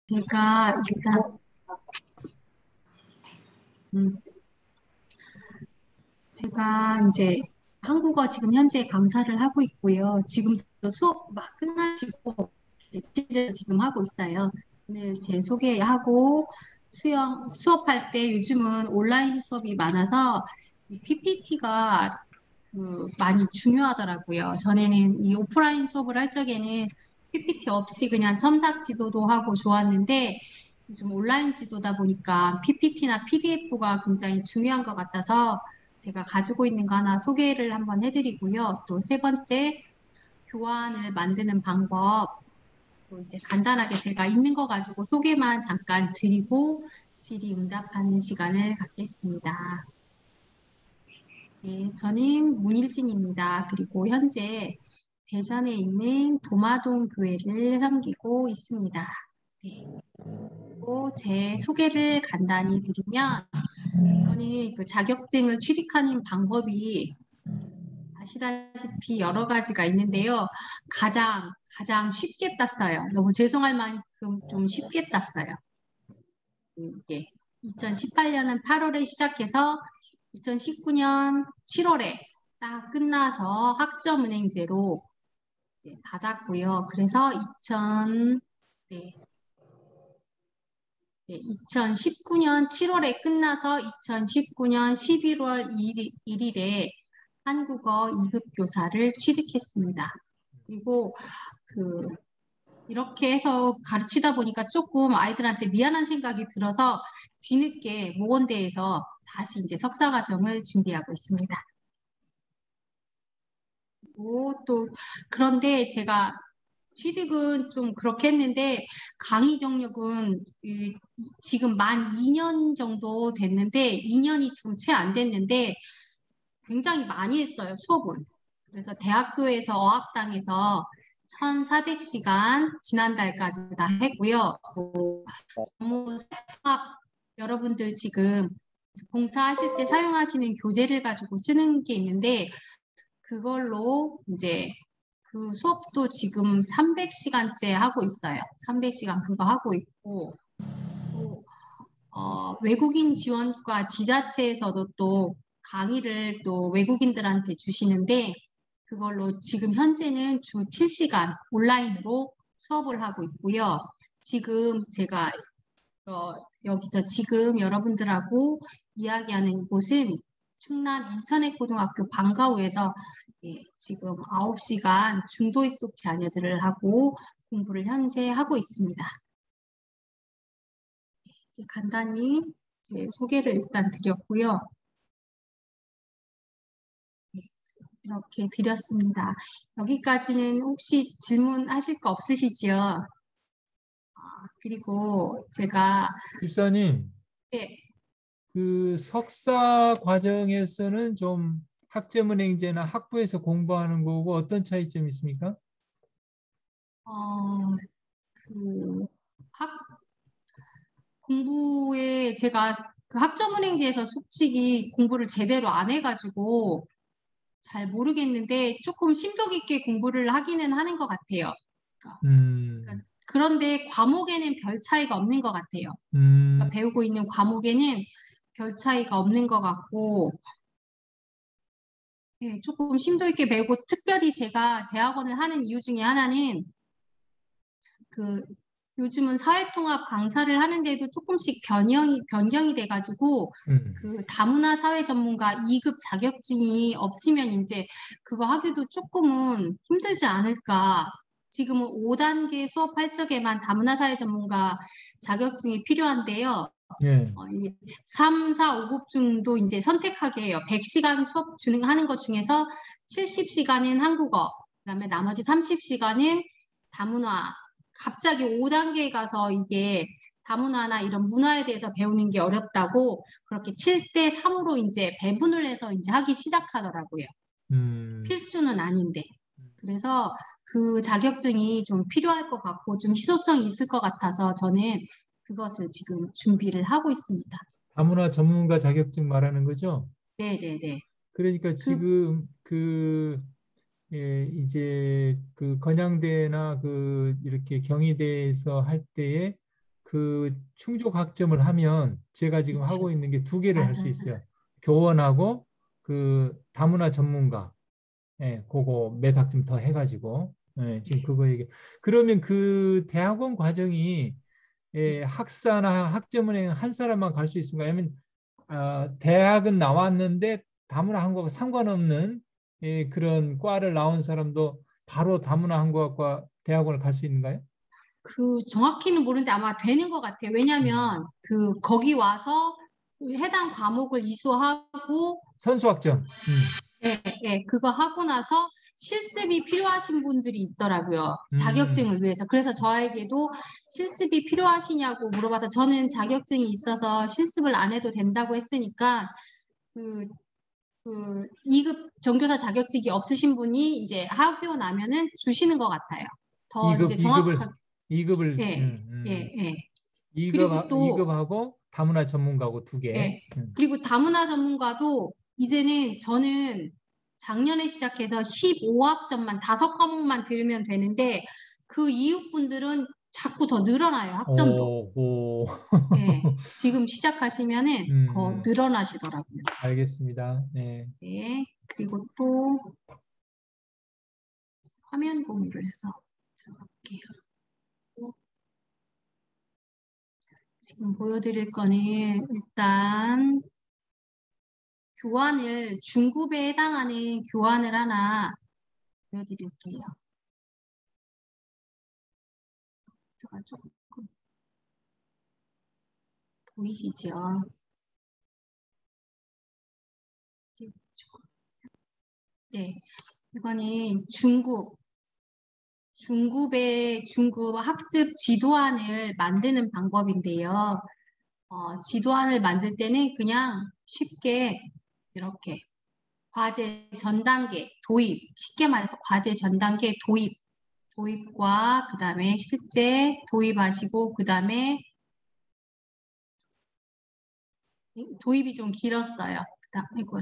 제가 일단 음, 제가 이제 한국어 지금 현재 강사를 하고 있고요. 지금도 수업 막 끝나시고 이제 퀴즈 지금 하고 있어요. 오늘 제 소개하고 수업할 때 요즘은 온라인 수업이 많아서 PPT가 많이 중요하더라고요. 전에는 이 오프라인 수업을 할 적에는 PPT 없이 그냥 첨삭 지도도 하고 좋았는데 요즘 온라인 지도다 보니까 PPT나 PDF가 굉장히 중요한 것 같아서 제가 가지고 있는 거 하나 소개를 한번 해드리고요. 또 세 번째, 교환을 만드는 방법. 또 이제 간단하게 제가 있는 거 가지고 소개만 잠깐 드리고 질의응답하는 시간을 갖겠습니다. 네, 저는 문일진입니다. 그리고 현재 대전에 있는 도마동 교회를 섬기고 있습니다. 네, 그리고 제 소개를 간단히 드리면 저는 그 자격증을 취득하는 방법이 아시다시피 여러 가지가 있는데요. 가장 쉽게 땄어요. 너무 죄송할 만큼 좀 쉽게 땄어요. 이게 2018년은 8월에 시작해서 2019년 7월에 딱 끝나서 학점은행제로 받았고요. 그래서 네, 2019년 7월에 끝나서 2019년 11월 1일에 한국어 2급 교사를 취득했습니다. 그리고 그 이렇게 해서 가르치다 보니까 조금 아이들한테 미안한 생각이 들어서 뒤늦게 모건대에서 다시 이제 석사 과정을 준비하고 있습니다. 그리고 또 그런데 제가 취득은 좀 그렇게 했는데 강의 경력은 지금 만 2년 정도 됐는데 2년이 지금 채 안 됐는데 굉장히 많이 했어요, 수업은. 그래서 대학교에서 어학당에서 1,400시간 지난달까지 다 했고요. 업무 세법 여러분들 지금 봉사하실 때 사용하시는 교재를 가지고 쓰는 게 있는데 그걸로 이제 그 수업도 지금 300시간째 하고 있어요. 300시간 그거 하고 있고 또 외국인 지원과 지자체에서도 또 강의를 또 외국인들한테 주시는데 그걸로 지금 현재는 주 7시간 온라인으로 수업을 하고 있고요. 지금 제가 여기서 지금 여러분들하고 이야기하는 이곳은 충남 인터넷고등학교 방과후에서 지금 9시간 중도입국 자녀들을 하고 공부를 현재 하고 있습니다. 간단히 제 소개를 일단 드렸고요. 이렇게 드렸습니다. 여기까지는 혹시 질문하실 거 없으시지요? 그리고 제가 집사님, 네, 그 석사 과정에서는 좀 학점은행제나 학부에서 공부하는 거고 어떤 차이점이 있습니까? 어, 그 학, 공부에 제가 그 학점은행제에서 솔직히 공부를 제대로 안 해가지고 잘 모르겠는데 조금 심도 깊게 공부를 하기는 하는 것 같아요. 음, 그런데 과목에는 별 차이가 없는 것 같아요. 음, 그러니까 배우고 있는 과목에는 별 차이가 없는 것 같고 조금 심도 있게 배우고 특별히 제가 대학원을 하는 이유 중에 하나는 그 요즘은 사회통합 강사를 하는데도 조금씩 변경이 돼가지고 음. 그 다문화 사회 전문가 2급 자격증이 없으면 이제 그거 하기도 조금은 힘들지 않을까. 지금은 5단계 수업할 적에만 다문화 사회 전문가 자격증이 필요한데요. 예. 3, 4, 5급 중도 이제 선택하게 해요. 100시간 수업 하는 것 중에서 70시간은 한국어, 그다음에 나머지 30시간은 다문화. 갑자기 5단계에 가서 이게 다문화나 이런 문화에 대해서 배우는 게 어렵다고 그렇게 7대 3으로 이제 배분을 해서 이제 하기 시작하더라고요. 음. 필수는 아닌데. 그래서 그 자격증이 좀 필요할 것 같고 좀 희소성이 있을 것 같아서 저는 그것을 지금 준비를 하고 있습니다. 다문화 전문가 자격증 말하는 거죠? 네네네. 그러니까 그, 지금 이제 그 건양대나 그 이렇게 경희대에서 할 때에 그 충족 학점을 하면 제가 지금 그쵸. 하고 있는 게 두 개를 할 수 맞아요. 있어요. 교원하고 그 다문화 전문가. 예, 그거 몇 학점 더 해가지고. 예, 지금 그거 얘기. 그러면 그 대학원 과정이 예, 학사나 학점은행 한 사람만 갈 수 있습니까? 아니면 대학은 나왔는데 다문화 한국과 상관없는 예, 그런 과를 나온 사람도 바로 다문화 한국과 대학원을 갈 수 있는가요? 그 정확히는 모르는데 아마 되는 것 같아요. 음. 왜냐하면 그 거기 와서 해당 과목을 이수하고 선수 학점. 예, 예, 그거 하고 나서 실습이 필요하신 분들이 있더라고요. 음, 자격증을 위해서. 그래서 저에게도 실습이 필요하시냐고 물어봐서 저는 자격증이 있어서 실습을 안 해도 된다고 했으니까 그, 그 2급 전교사 자격증이 없으신 분이 이제 하고 나면은 주시는 것 같아요. 더 이제 2급, 정확하게, 2급을, 예, 예, 예. 그리고 또 2급하고 다문화 전문가고 두 개. 예. 그리고 다문화 전문가도 이제는 저는 작년에 시작해서 15학점만 5과목만 들으면 되는데 그 이후 분들은 자꾸 더 늘어나요, 학점도. 오, 오. 예. 지금 시작하시면은 더 음, 늘어나시더라고요. 알겠습니다. 네. 네. 그리고 또 화면 공유를 해서 들어갈게요. 지금 보여드릴 거는 일단 교환을 중급에 해당하는 교환을 하나 보여드릴게요. 제가 조금 보이시죠? 네, 이거는 중급 학습 지도안을 만드는 방법인데요. 지도안을 만들 때는 그냥 쉽게 이렇게 과제 전 단계 도입, 쉽게 말해서 과제 전 단계 도입과 그 다음에 실제 도입하시고 그 다음에 도입이 좀 길었어요. 아이고,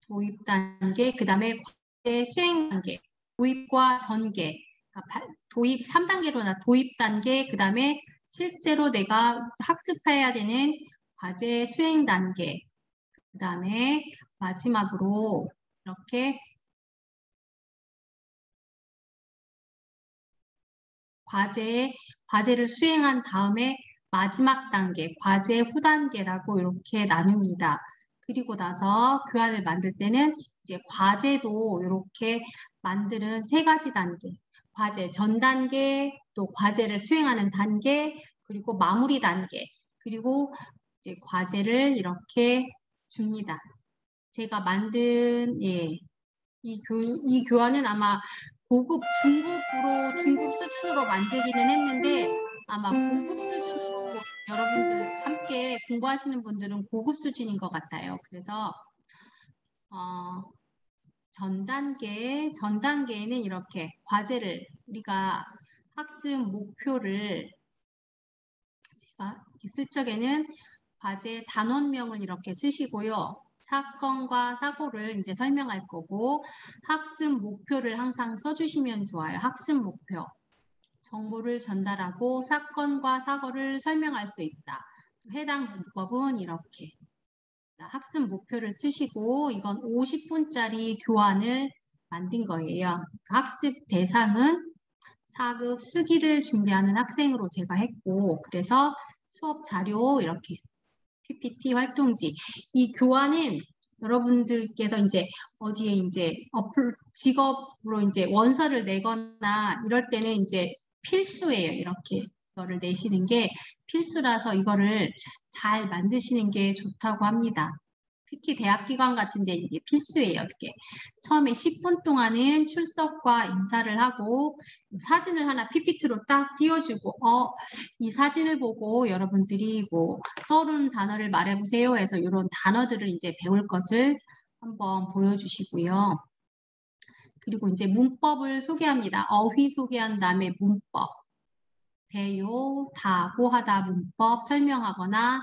도입 단계, 그 다음에 과제 수행 단계, 도입과 전개, 그러니까 도입 3단계로 도입 단계, 그 다음에 실제로 내가 학습해야 되는 과제 수행 단계, 그 다음에 마지막으로 이렇게 과제를 수행한 다음에 마지막 단계, 과제 후 단계라고 이렇게 나눕니다. 그리고 나서 교환을 만들 때는 이제 과제도 이렇게 만드는 세 가지 단계, 과제 전 단계, 또 과제를 수행하는 단계, 그리고 마무리 단계, 그리고 이제 과제를 이렇게 줍니다. 제가 만든 이 교환은 아마 중급 수준으로 만들기는 했는데 아마 고급 수준으로 여러분들 함께 공부하시는 분들은 고급 수준인 것 같아요. 그래서 어, 전 단계에는 이렇게 과제를 우리가 학습 목표를 제가 이렇게 쓸 적에는 과제 단원명을 이렇게 쓰시고요. 사건과 사고를 이제 설명할 거고 학습 목표를 항상 써주시면 좋아요. 학습 목표. 정보를 전달하고 사건과 사고를 설명할 수 있다. 해당 문법은 이렇게 학습 목표를 쓰시고 이건 50분짜리 교환을 만든 거예요. 학습 대상은 4급 쓰기를 준비하는 학생으로 제가 했고 그래서 수업 자료 이렇게 PPT 활동지 이 교환은 여러분들께서 이제 어디에 이제 직업으로 이제 원서를 내거나 이럴 때는 이제 필수예요. 이렇게 이거를 내시는 게 필수라서 이거를 잘 만드시는 게 좋다고 합니다. 특히 대학기관 같은 데 이게 필수예요. 이렇게 처음에 10분 동안은 출석과 인사를 하고 사진을 하나 PPT로 딱 띄워주고 이 사진을 보고 여러분들이 뭐 떠오르는 단어를 말해보세요 해서 이런 단어들을 이제 배울 것을 한번 보여주시고요. 그리고 이제 문법을 소개합니다. 어휘 소개한 다음에 문법, 배요, 다, 고하다 문법 설명하거나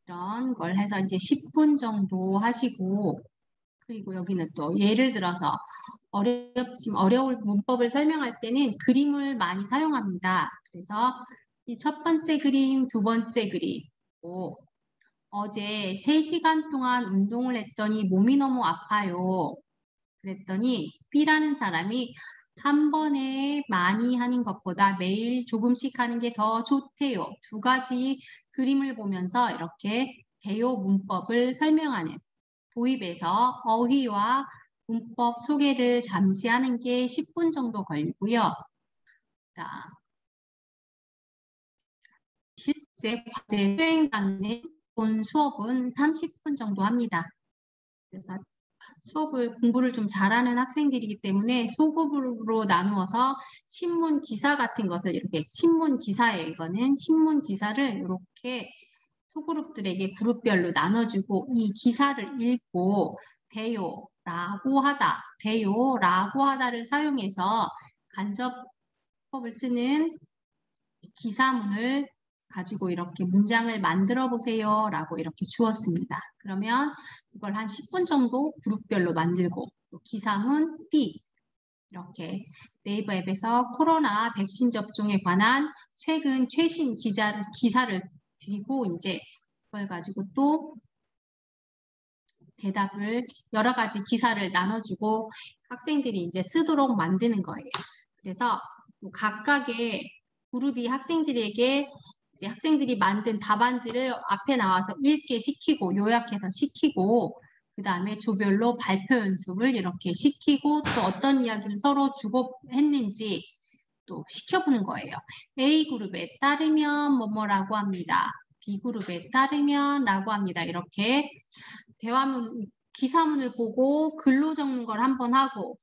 이런 걸 해서 이제 10분 정도 하시고 그리고 여기는 또 예를 들어서 어려울 문법을 설명할 때는 그림을 많이 사용합니다. 그래서 이 첫 번째 그림, 두 번째 그림. 어제 3시간 동안 운동을 했더니 몸이 너무 아파요. 그랬더니 B라는 사람이 한 번에 많이 하는 것보다 매일 조금씩 하는 게 더 좋대요. 두 가지 그림을 보면서 이렇게 대요 문법을 설명하는 도입에서 어휘와 문법 소개를 잠시 하는 게 10분 정도 걸리고요. 자, 실제 과제 수행 당일 본 수업은 30분 정도 합니다. 그래서 공부를 좀 잘하는 학생들이기 때문에 소그룹으로 나누어서 신문 기사 같은 것을 이렇게 신문 기사예요. 이거는 신문 기사를 이렇게 소그룹들에게 그룹별로 나눠주고 이 기사를 읽고 대요라고 하다를 사용해서 간접법을 쓰는 기사문을 가지고 이렇게 문장을 만들어 보세요 라고 이렇게 주었습니다. 그러면 이걸 한 10분 정도 그룹별로 만들고 기사문 B 이렇게 네이버 앱에서 코로나 백신 접종에 관한 최신 기사를 드리고 이제 그걸 가지고 또 대답을 여러 가지 기사를 나눠주고 학생들이 이제 쓰도록 만드는 거예요. 그래서 각각의 그룹이 학생들에게 이제 학생들이 만든 답안지를 앞에 나와서 읽게 시키고 요약해서 시키고 그 다음에 조별로 발표 연습을 이렇게 시키고 또 어떤 이야기를 서로 주고 했는지 또 시켜보는 거예요. A그룹에 따르면 뭐뭐라고 합니다. B그룹에 따르면 라고 합니다. 이렇게 기사문을 보고 글로 적는 걸 한번 하고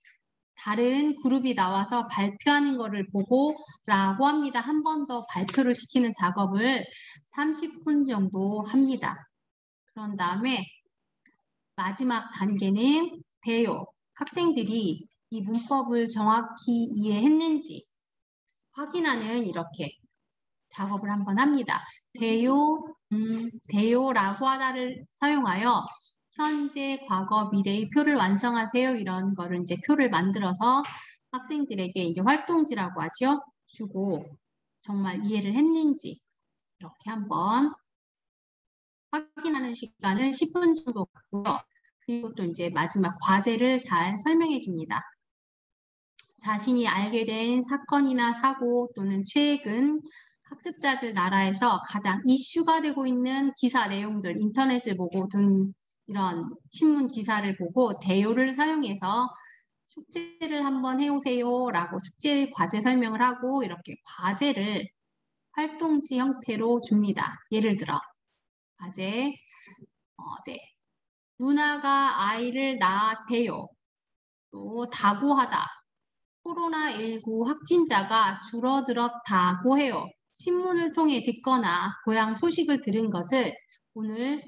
다른 그룹이 나와서 발표하는 거를 보고 라고 합니다. 한 번 더 발표를 시키는 작업을 30분 정도 합니다. 그런 다음에 마지막 단계는 대요. 학생들이 이 문법을 정확히 이해했는지 확인하는 이렇게 작업을 한번 합니다. 대요라고 하다를 사용하여 현재, 과거, 미래의 표를 완성하세요. 이런 거를 이제 표를 만들어서 학생들에게 이제 활동지라고 하죠. 주고 정말 이해를 했는지 이렇게 한번 확인하는 시간을 10분 정도 갖고요. 그리고 또 이제 마지막 과제를 잘 설명해 줍니다. 자신이 알게 된 사건이나 사고 또는 최근 학습자들 나라에서 가장 이슈가 되고 있는 기사 내용들, 인터넷을 보고 든 이런 신문 기사를 보고 대요를 사용해서 숙제를 한번 해오세요 라고 숙제 과제 설명을 하고 이렇게 과제를 활동지 형태로 줍니다. 예를 들어 과제 네. 누나가 아이를 낳았대요. 또 다고하다. 코로나19 확진자가 줄어들었다고 해요. 신문을 통해 듣거나 고향 소식을 들은 것을 오늘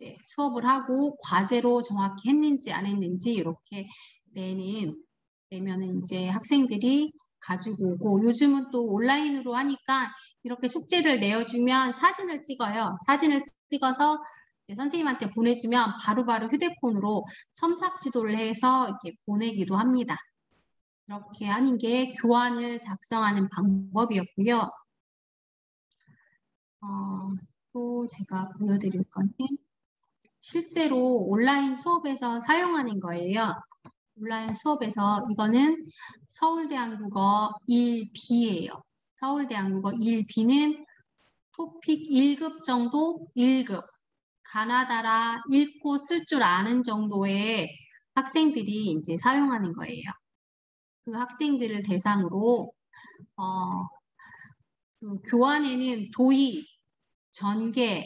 이제 수업을 하고 과제로 정확히 했는지 안 했는지 이렇게 내면은 이제 학생들이 가지고 오고 요즘은 또 온라인으로 하니까 이렇게 숙제를 내어주면 사진을 찍어요. 사진을 찍어서 선생님한테 보내주면 바로바로 휴대폰으로 첨삭 지도를 해서 이렇게 보내기도 합니다. 이렇게 하는 게 교환을 작성하는 방법이었고요. 또 제가 보여드릴 거는 실제로 온라인 수업에서 사용하는 거예요. 온라인 수업에서 이거는 서울대 한국어 1B예요. 서울대 한국어 1B는 토픽 1급 정도 1급 가나다라 읽고 쓸 줄 아는 정도의 학생들이 이제 사용하는 거예요. 그 학생들을 대상으로 그 교환에는 도의, 전개,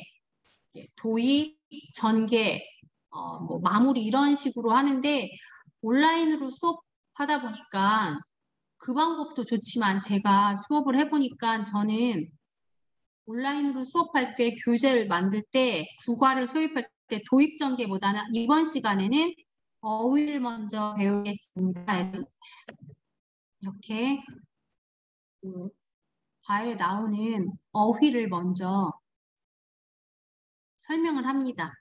뭐 마무리 이런 식으로 하는데 온라인으로 수업하다 보니까 그 방법도 좋지만 제가 수업을 해보니까 저는 온라인으로 수업할 때 교재를 만들 때 국어를 소입할 때 도입 전개보다는 이번 시간에는 어휘를 먼저 배우겠습니다. 이렇게 그 과에 나오는 어휘를 먼저 설명을 합니다.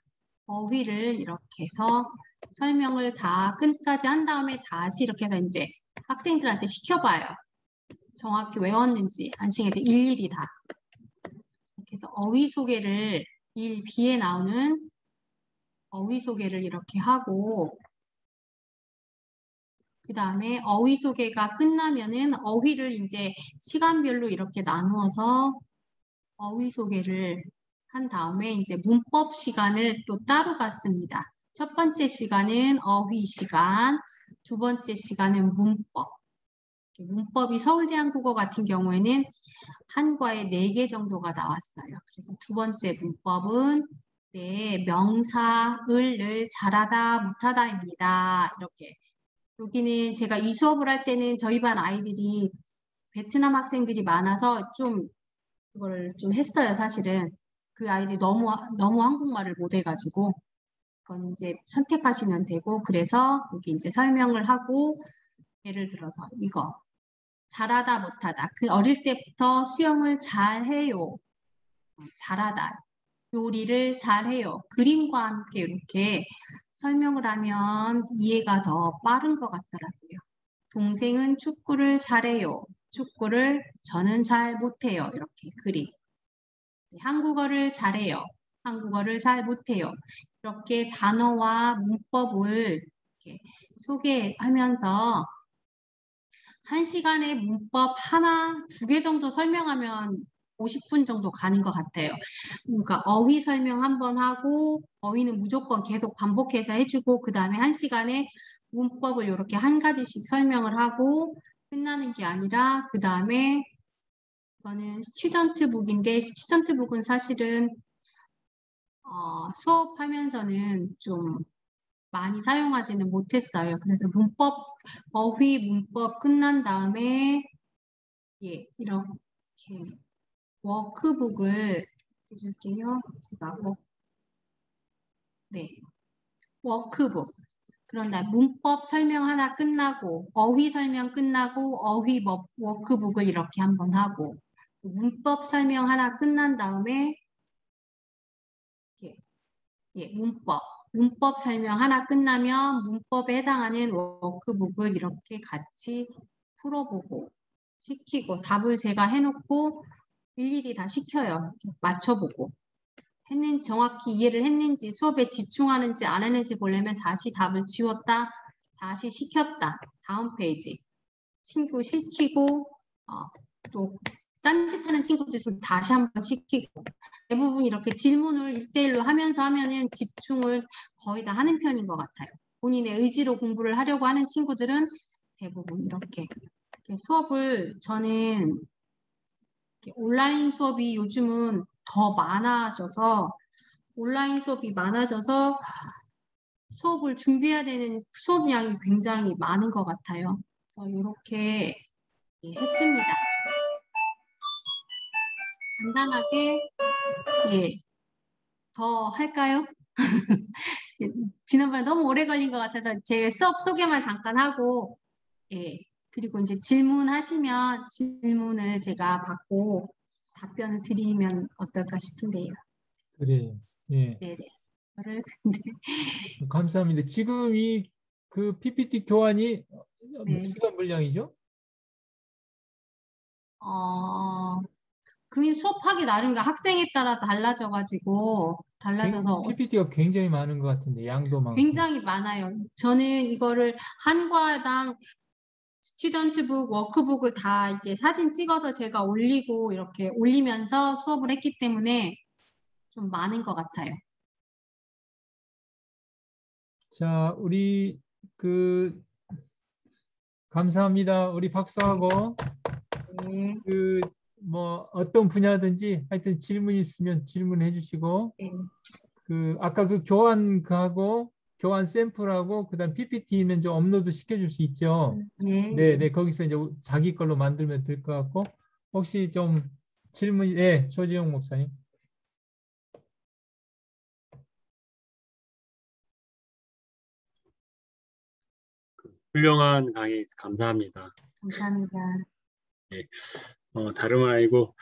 어휘를 이렇게 해서 설명을 다 끝까지 한 다음에 다시 이렇게 해서 이제 학생들한테 시켜봐요. 정확히 외웠는지 안식에서 일일이 다. 이렇게 해서 어휘 소개를 1B에 나오는 어휘 소개를 이렇게 하고 그 다음에 어휘 소개가 끝나면은 어휘를 이제 시간별로 이렇게 나누어서 어휘 소개를 한 다음에 이제 문법 시간을 또 따로 갖습니다. 첫 번째 시간은 어휘 시간, 두 번째 시간은 문법. 문법이 서울대 한국어 같은 경우에는 한 과에 4개 정도가 나왔어요. 그래서 두 번째 문법은 네, 명사, 을 잘하다, 못하다입니다. 이렇게. 여기는 제가 이 수업을 할 때는 저희 반 아이들이 베트남 학생들이 많아서 좀 그걸 좀 했어요, 사실은. 그 아이들이 너무 한국말을 못 해가지고. 그건 이제 선택하시면 되고, 그래서 여기 이제 설명을 하고, 예를 들어서 이거. 잘하다, 못하다. 그 어릴 때부터 수영을 잘해요. 잘하다. 요리를 잘해요. 그림과 함께 이렇게 설명을 하면 이해가 더 빠른 것 같더라고요. 동생은 축구를 잘해요. 축구를 저는 잘 못해요. 이렇게 그림. 한국어를 잘해요. 한국어를 잘 못해요. 이렇게 단어와 문법을 이렇게 소개하면서 한 시간에 문법 하나, 2개 정도 설명하면 50분 정도 가는 것 같아요. 그러니까 어휘 설명 한 번 하고 어휘는 무조건 계속 반복해서 해주고 그 다음에 한 시간에 문법을 이렇게 한 가지씩 설명을 하고 끝나는 게 아니라 그 다음에 이거는 스튜던트 북인데 스튜던트 북은 사실은 수업하면서는 좀 많이 사용하지는 못했어요. 그래서 어휘 문법 끝난 다음에 예, 이렇게 워크북을 드릴게요. 제가 네, 워크북. 그런데 문법 설명 하나 끝나고 어휘 설명 끝나고 워크북을 이렇게 한번 하고 문법 설명 하나 끝난 다음에 예, 예, 문법 설명 하나 끝나면 문법에 해당하는 워크북을 이렇게 같이 풀어보고 시키고 답을 제가 해놓고 일일이 다 시켜요. 맞춰보고. 정확히 이해를 했는지, 수업에 집중하는지 안 했는지 보려면 다시 답을 지웠다, 다시 시켰다. 다음 페이지. 친구 시키고, 또, 딴짓하는 친구도 있으면 다시 한번 시키고. 대부분 이렇게 질문을 1대1로 하면은 집중을 거의 다 하는 편인 것 같아요. 본인의 의지로 공부를 하려고 하는 친구들은 대부분 이렇게 수업을 저는 온라인 수업이 요즘은 더 많아져서 온라인 수업이 많아져서 수업을 준비해야 되는 수업량이 굉장히 많은 것 같아요. 그래서 이렇게 했습니다. 간단하게 예, 더 할까요? 지난번에 너무 오래 걸린 것 같아서 제 수업 소개만 잠깐 하고 예, 그리고 이제 질문하시면 질문을 제가 받고 답변을 드리면 어떨까 싶은데요. 그래요. 예. 네네. 저를 감사합니다. 지금 이 그 PPT 교환이 몇 네. 시간 분량이죠? 어, 그 수업하기 나름가 학생에 따라 달라져서 PPT가 굉장히 많은 것 같은데 양도 많고. 굉장히 많아요. 저는 이거를 한 과당 스튜던트북, 워크북을 다 이렇게 사진 찍어서 제가 올리고 이렇게 올리면서 수업을 했기 때문에 좀 많은 것 같아요. 자, 우리 그 감사합니다. 우리 박수하고 네, 그 뭐 어떤 분야든지 하여튼 질문 있으면 질문해 주시고 네, 그 아까 그 교환 그하고 교환 샘플하고 그다음 PPT는 좀 업로드 시켜줄 수 있죠. 네, 네, 네. 네 거기서 이제 자기 걸로 만들면 될 것 같고 혹시 좀 질문 예, 조지영 목사님. 훌륭한 강의 감사합니다. 감사합니다. 예, 다름 아니고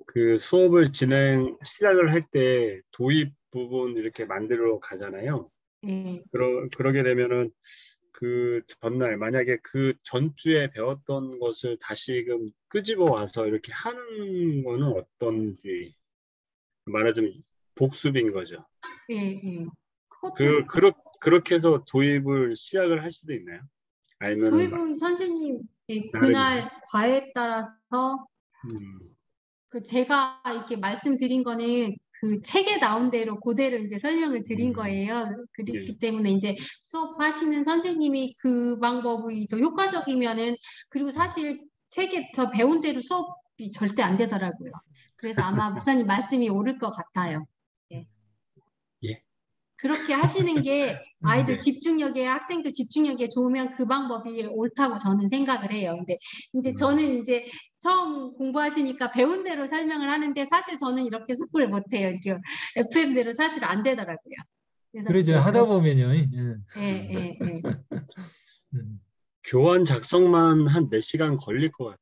그 수업을 시작을 할 때 도입 부분 이렇게 만들어 가잖아요. 예. 그러게 되면은 그 전날 만약에 그 전주에 배웠던 것을 다시금 끄집어 와서 이렇게 하는 거는 어떤지 말하자면 복습인 거죠. 예, 예. 그것도 그렇게 해서 도입을 시작을 할 수도 있나요? 아니면은 도입은 선생님 나름이에요? 그날 과에 따라서 음, 그 제가 이렇게 말씀드린 거는 그 책에 나온 대로 그대로 이제 설명을 드린 음, 거예요. 예. 그렇기 때문에 이제 수업하시는 선생님이 그 방법이 더 효과적이면은 그리고 사실 책에 더 배운 대로 수업이 절대 안 되더라고요. 그래서 아마 목사님 말씀이 옳을 것 같아요. 예. 예. 그렇게 하시는 게 아이들 네. 집중력에, 학생들 집중력에 좋으면 그 방법이 옳다고 저는 생각을 해요. 근데 이제 저는 이제 처음 공부하시니까 배운 대로 설명을 하는데 사실 저는 이렇게 수업을 못해요. 이렇게 FM대로 사실 안 되더라고요. 그래서 그러죠. 이제 하다 그렇게, 보면요. 예. 예, 예, 예. 음. 교환 작성만 한 몇 시간 걸릴 것 같아요.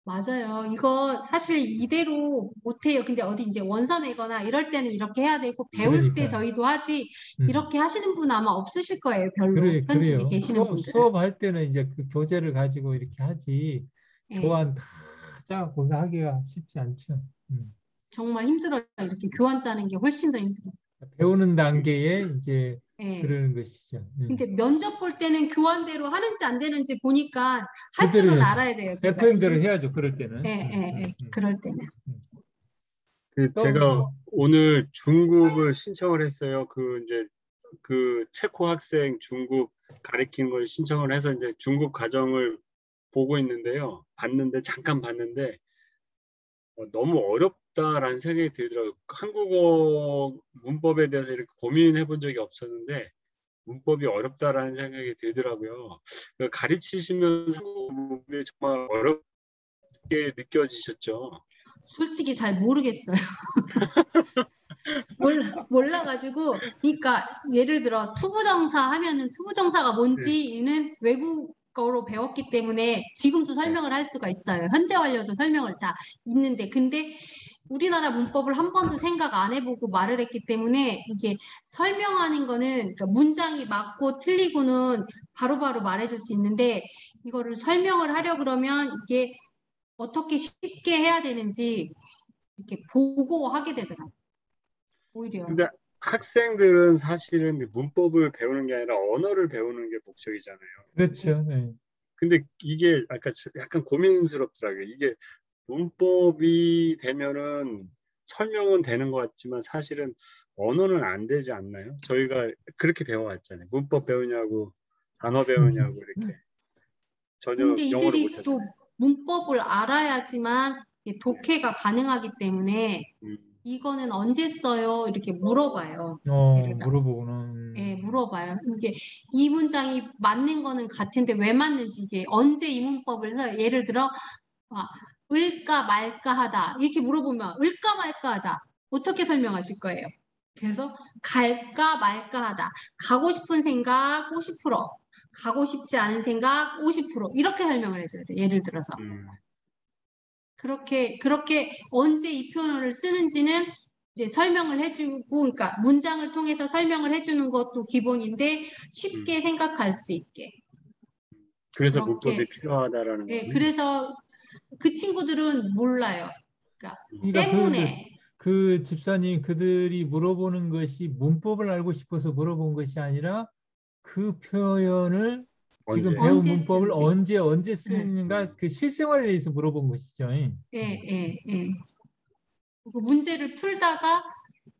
맞아요. 이거 사실 이대로 못해요. 근데 어디 이제 원서 내거나 이럴 때는 이렇게 해야 되고 배울 때 그러니까. 저희도 하지 음. 이렇게 하시는 분 아마 없으실 거예요. 별로. 현직에 그래요. 계시는 분들은. 수업할 때는 이제 그 교재를 가지고 이렇게 하지. 예. 교환 다 짜고 하기가 쉽지 않죠. 음. 정말 힘들어요. 이렇게 교환 짜는 게 훨씬 더 힘들어요. 배우는 단계에 이제 예. 그러는 것이죠. 근데 면접 볼 때는 교환대로 하는지 안 되는지 보니까 할 그대로 줄은 해야죠. 알아야 돼요. 제가. FM대로 해야죠. 그럴 예, 때는. 예, 예. 그럴 때는. 음. 또 제가 뭐, 오늘 중국을 신청을 했어요. 이제 그 체코 학생 중국 가리키는 걸 신청을 해서 이제 중국 과정을 보고 있는데요. 잠깐 봤는데 너무 어렵다라는 생각이 들더라고요. 한국어 문법에 대해서 이렇게 고민해 본 적이 없었는데 문법이 어렵다라는 생각이 들더라고요. 가르치시면 한국어 문법이 정말 어렵게 느껴지셨죠? 솔직히 잘 모르겠어요. 몰라가지고. 그러니까 예를 들어 투부정사 하면은 투부정사가 네. 뭔지는 외국어로 배웠기 때문에 지금도 네. 설명을 할 수가 있어요. 현재 완료도 설명을 다 있는데. 근데 우리나라 문법을 한 번도 생각 안 해보고 말을 했기 때문에 이게 설명하는 거는 그러니까 문장이 맞고 틀리고는 바로바로 말해줄 수 있는데 이거를 설명을 하려 그러면 이게 어떻게 쉽게 해야 되는지 이렇게 보고 하게 되더라고요. 오히려. 근데 학생들은 사실은 문법을 배우는 게 아니라 언어를 배우는 게 목적이잖아요. 그렇죠. 예. 근데 이게 아까 약간 고민스럽더라고요. 이게 문법이 되면은 설명은 되는 것 같지만 사실은 언어는 안 되지 않나요? 저희가 그렇게 배워왔잖아요. 문법 배우냐고 단어 배우냐고 이렇게 전혀 근데 영어를 이들이 또 못하잖아요. 문법을 알아야지만 이게 독해가 가능하기 때문에 음, 이거는 언제 써요? 이렇게 물어봐요. 예를 들어. 예, 물어보고는. 물어봐요. 이게 이 문장이 맞는 거는 같은데 왜 맞는지 이게 언제 이 문법을 써요? 예를 들어 을까 말까 하다 이렇게 물어보면 을까 말까 하다 어떻게 설명하실 거예요? 그래서 갈까 말까 하다 가고 싶은 생각 50% 가고 싶지 않은 생각 50% 이렇게 설명을 해줘야 돼. 예를 들어서 음, 그렇게 언제 이 표현을 쓰는지는 이제 설명을 해주고, 그러니까 문장을 통해서 설명을 해주는 것도 기본인데 음. 쉽게 생각할 수 있게 그래서 문법이 그렇게. 필요하다라는 예, 거군요. 그래서 그 친구들은 몰라요. 그러니까 그러니까 때문에. 그 집사님 그들이 물어보는 것이 문법을 알고 싶어서 물어본 것이 아니라 그 표현을 지금 언제? 배운 언제 문법을 쓰는지. 언제 예, 쓰는가 음, 그 실생활에 대해서 물어본 것이죠. 예, 예, 예. 그 문제를 풀다가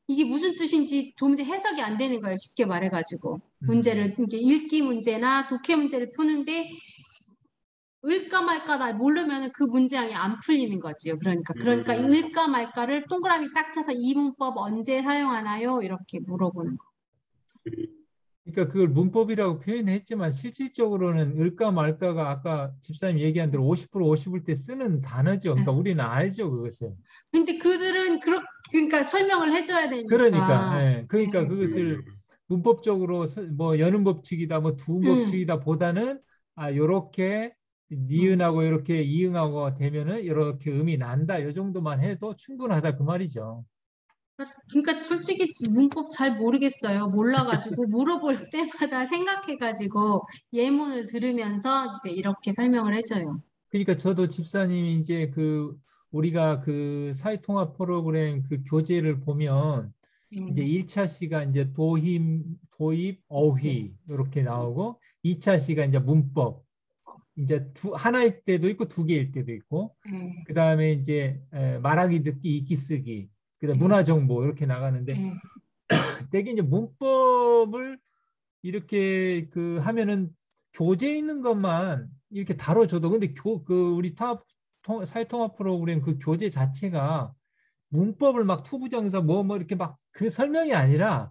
이게 무슨 뜻인지 도무지 해석이 안 되는 거예요. 쉽게 말해가지고. 문제를, 이게 읽기 문제나 독해 문제를 푸는데 을까 말까 모르면 그 문장이 안 풀리는 거지요. 그러니까 이 음, 을까 말까를 동그라미 딱 쳐서 이 문법 언제 사용하나요? 이렇게 물어보는 거. 음, 그러니까 그걸 문법이라고 표현했지만 실질적으로는 을까 말까가 아까 집사님 얘기한 대로 50% 50일 때 쓰는 단어죠. 예. 그러니까 우리는 알죠, 그것을. 근데 그들은 그러니까 설명을 해줘야 그러니까, 되니까. 예. 그러니까 예. 그것을 음, 문법적으로 뭐 여는 법칙이다, 뭐 두음 음, 법칙이다 보다는 요렇게 음. 니은하고 이렇게 이응하고 되면은 이렇게 음이 난다. 요 정도만 해도 충분하다 그 말이죠. 그러니까 솔직히 문법 잘 모르겠어요. 몰라가지고 물어볼 때마다 생각해가지고 예문을 들으면서 이제 이렇게 설명을 해줘요. 그러니까 저도 집사님이 이제 그 우리가 그 사회통합 프로그램 그 교재를 보면 이제 네, 1차 시간 이제 도입, 네, 어휘 이렇게 나오고 2차 시간 이제 문법 이제 하나일 때도 있고 두 개일 때도 있고 네, 그다음에 이제 말하기 듣기 읽기 쓰기 그다음 네, 문화 정보 이렇게 나가는데 네. 되게 이제 문법을 이렇게 그 하면은 교재 있는 것만 이렇게 다뤄줘도 근데 그 우리 사회통합 프로그램 그 교재 자체가 문법을 막 투부정사 뭐 이렇게 막 그 설명이 아니라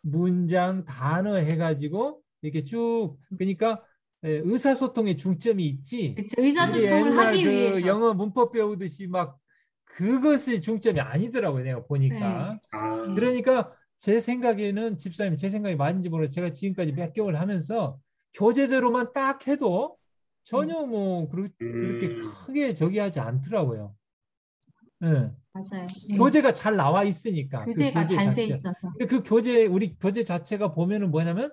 문장 단어 해가지고 이렇게 쭉 그러니까 의사소통의 중점이 있지 그쵸. 우리 의사소통을 옛날 하기 그 위해서. 영어 문법 배우듯이 막 그것이 중점이 아니더라고요 내가 네, 보니까 아, 네, 그러니까 제 생각에는 집사님 제 생각이 맞는지 모르겠어요. 제가 지금까지 몇 개월 하면서 교재대로만 딱 해도 네, 전혀 뭐 그렇게 음, 크게 저기 하지 않더라고요. 예. 맞아요. 네. 교재가 잘 나와 있으니까 그 교재가 교재 잘 돼 자체. 있어서. 근데 그 우리 교재 자체가 보면은 뭐냐면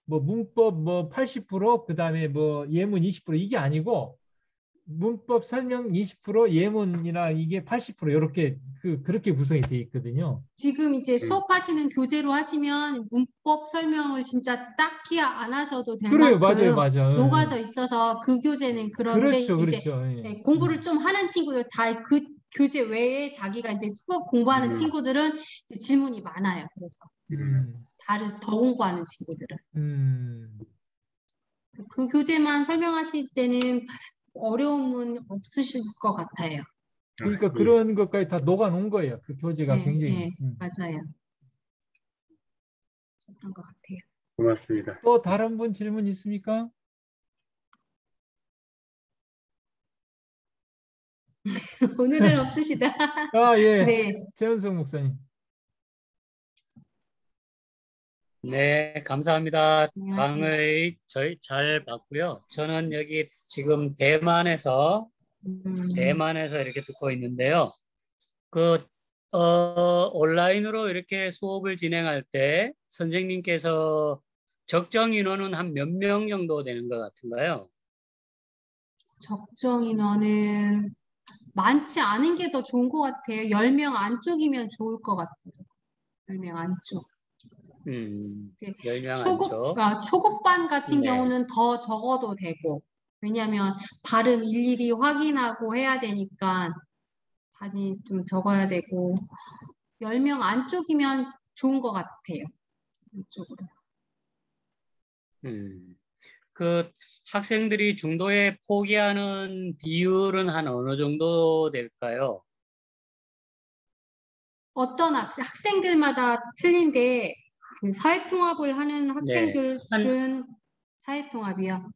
뭐 문법 뭐 80% 그다음에 뭐 예문 20% 이게 아니고 문법 설명 20% 예문이나 이게 80% 이렇게 그렇게 구성이 돼 있거든요. 지금 이제 음, 수업하시는 교재로 하시면 문법 설명을 진짜 딱히 안 하셔도 될 그래요, 맞아요, 만큼 맞아. 예, 예. 녹아져 있어서 그 교재는 그런데 그렇죠, 이제 그렇죠. 예. 공부를 좀 하는 친구들 다 그 교재 외에 자기가 이제 수업 공부하는 음, 친구들은 이제 질문이 많아요. 그래서 음. 더 공부하는 친구들은 음. 그 교재만 설명하실 때는 어려움은 없으실 것 같아요. 아, 그러니까 예, 그런 것까지 다 녹아놓은 거예요. 그 교재가 네, 굉장히. 네, 맞아요. 그런 것 같아요. 고맙습니다. 또 다른 분 질문 있습니까? 오늘은 없으시다. 아, 예. 네, 최은성 목사님. 네, 감사합니다. 안녕하세요. 강의 저희 잘 봤고요. 저는 여기 지금 음, 대만에서 이렇게 듣고 있는데요. 그, 온라인으로 이렇게 수업을 진행할 때 선생님께서 적정 인원은 한 몇 명 정도 되는 것 같은가요? 적정 인원은 많지 않은 게 더 좋은 것 같아요. 10명 안쪽이면 좋을 것 같아요. 10명 안쪽. 이제 10명 안쪽. 초급반 같은 네. 경우는 더 적어도 되고, 왜냐하면 발음 일일이 확인하고 해야 되니까 반이 좀 적어야 되고, 10명 안쪽이면 좋은 것 같아요. 이쪽으로. 음. 그 학생들이 중도에 포기하는 비율은 한 어느 정도 될까요? 어떤 학생들마다 틀린데, 그 사회통합을 하는 네. 학생들은 사회통합이요.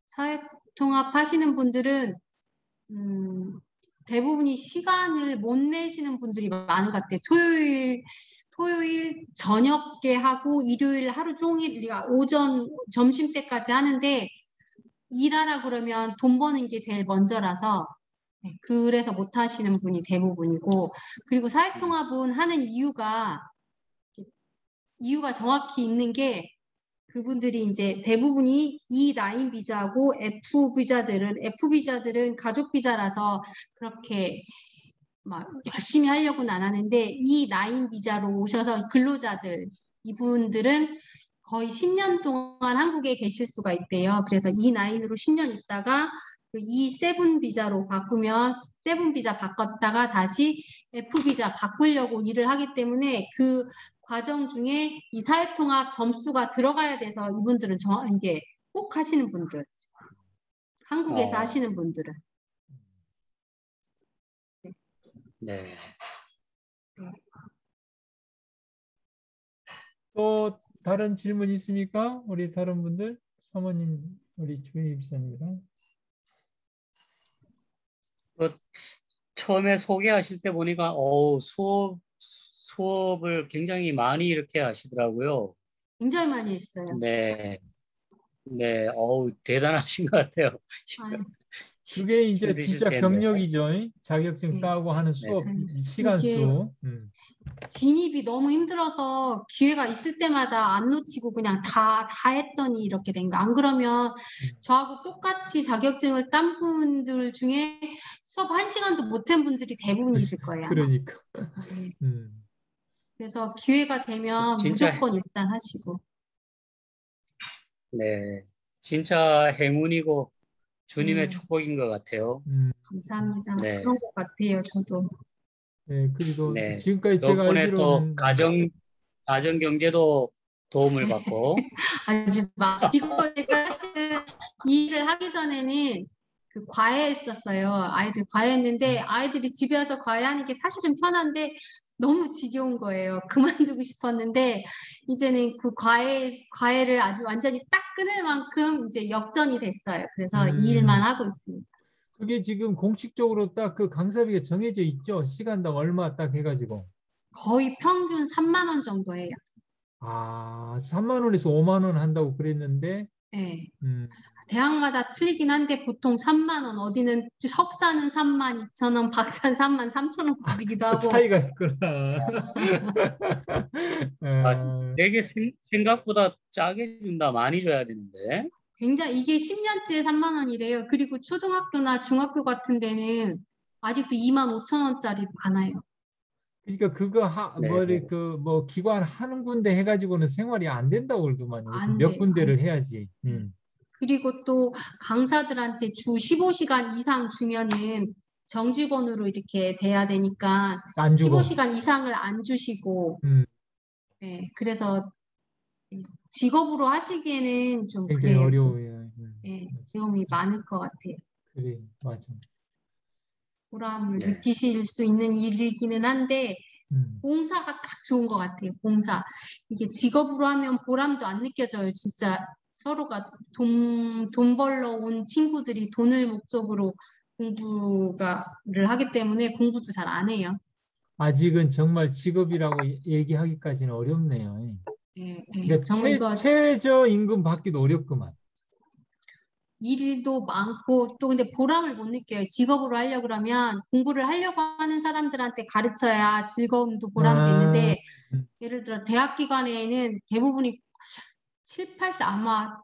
사회통합 하시는 분들은 음, 대부분이 시간을 못 내시는 분들이 많은 것 같아요. 토요일 저녁에 하고 일요일 하루 종일 우리가 오전 점심 때까지 하는데 일하라 그러면 돈 버는 게 제일 먼저라서 네, 그래서 못 하시는 분이 대부분이고 그리고 사회통합은 하는 이유가 정확히 있는 게 그분들이 이제 대부분이 E9 비자고 F 비자들은 가족 비자라서 그렇게 막 열심히 하려고는 안 하는데 E9 비자로 오셔서 근로자들 이분들은 거의 10년 동안 한국에 계실 수가 있대요. 그래서 E9으로 10년 있다가 그 E7 비자로 바꾸면 세븐 비자 바꿨다가 다시 F 비자 바꾸려고 일을 하기 때문에 그 과정 중에 이 사회통합 점수가 들어가야 돼서 이분들은 이게 꼭 하시는 분들, 한국에서 어, 하시는 분들은. 네. 또 다른 질문 있습니까? 우리 다른 분들? 사모님, 우리 주임 집사님이랑. 그 처음에 소개하실 때 보니까 수업을 굉장히 많이 이렇게 하시더라고요. 굉장히 많이 했어요. 네. 네. 대단하신 것 같아요. 아유, 그게 이제 힘드실 진짜 텐데. 경력이죠. 자격증 네. 따고 하는 수업 시간 이게 수. 진입이 너무 힘들어서 기회가 있을 때마다 안 놓치고 그냥 다 했더니 이렇게 된 거. 안 그러면 저하고 똑같이 자격증을 딴 분들 중에 수업 1시간도 못한 분들이 대부분이실 거예요, 아마. 그러니까. 네. 음. 그래서 기회가 되면 진짜 무조건 일단 하시고. 네, 진짜 행운이고 주님의 네, 축복인 것 같아요. 감사합니다. 네, 그런 것 같아요, 저도. 네, 그리고 네. 지금까지 제가 덕분에 또 알기로는 가정 경제도 도움을 받고. 아주 막 지금 제가 사실 이 일을 하기 전에는 그 과외했었어요. 아이들 과외했는데 아이들이 집에 와서 과외하는 게 사실은 편한데 너무 지겨운 거예요. 그만두고 싶었는데 이제는 그 과외를 아주 완전히 딱 끊을 만큼 이제 역전이 됐어요. 그래서 이 일만 하고 있습니다. 그게 지금 공식적으로 딱 그 강사비가 정해져 있죠. 시간당 얼마 딱 해가지고. 거의 평균 3만 원 정도예요. 아, 3만 원에서 5만 원 한다고 그랬는데, 네. 음, 대학마다 틀리긴 한데 보통 3만 원, 어디는 석사는 3만 2천 원, 박사는 3만 3천 원 주기도 하고. 차이가 있구나. 되게 생각보다 짜게 준다. 많이 줘야 되는데. 굉장히 이게 10년째 3만 원이래요. 그리고 초등학교나 중학교 같은 데는 아직도 2만 5천 원짜리 많아요. 그러니까 그거 네. 뭐 기관 한 군데 해가지고는 생활이 안 된다고 그러더만요. 그래서 안 몇 돼요. 군데를 해야지. 그리고 또 강사들한테 주 15시간 이상 주면은 정직원으로 이렇게 돼야 되니까 안 주고. 15시간 이상을 안 주시고, 네, 그래서 직업으로 하시기에는 좀 굉장히 그래요. 어려워요. 네, 어려움이 많을 것 같아요. 그래, 맞아. 보람을 네. 느끼실 수 있는 일이기는 한데 봉사가 딱 좋은 것 같아요. 봉사. 이게 직업으로 하면 보람도 안 느껴져요. 진짜 서로가 돈 벌러 온 친구들이 돈을 목적으로 공부를 하기 때문에 공부도 잘 안 해요. 아직은 정말 직업이라고 얘기하기까지는 어렵네요. 예, 그러니까 정말 이거 최저 임금 받기도 어렵구만. 일도 많고 또 근데 보람을 못 느껴요. 직업으로 하려고 그러면 공부를 하려고 하는 사람들한테 가르쳐야 즐거움도 보람도 있는데 예를 들어 대학 기관에는 대부분이 7, 80 아마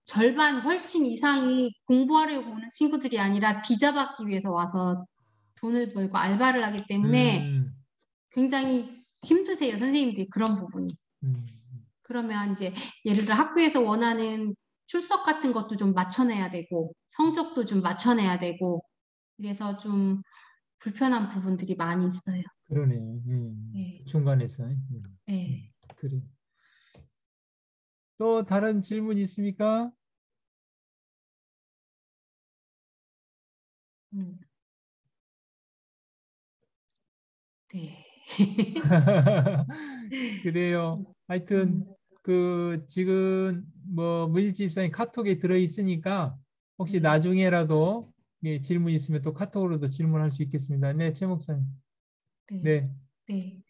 절반 훨씬 이상이 공부하려고 오는 친구들이 아니라 비자 받기 위해서 와서 돈을 벌고 알바를 하기 때문에 굉장히 힘드세요. 선생님들이 그런 부분이. 그러면 이제 예를 들어 학교에서 원하는 출석 같은 것도 좀 맞춰내야 되고 성적도 좀 맞춰내야 되고 그래서 좀 불편한 부분들이 많이 있어요. 그러네요. 네. 중간에서. 네. 그래. 또 다른 질문 있습니까? 네. 그래요. 하여튼 그 지금 뭐 문일집사님 카톡에 들어 있으니까 혹시 나중에라도 질문 있으면 또 카톡으로도 질문할 수 있겠습니다. 네, 최 목사님. 네. 네.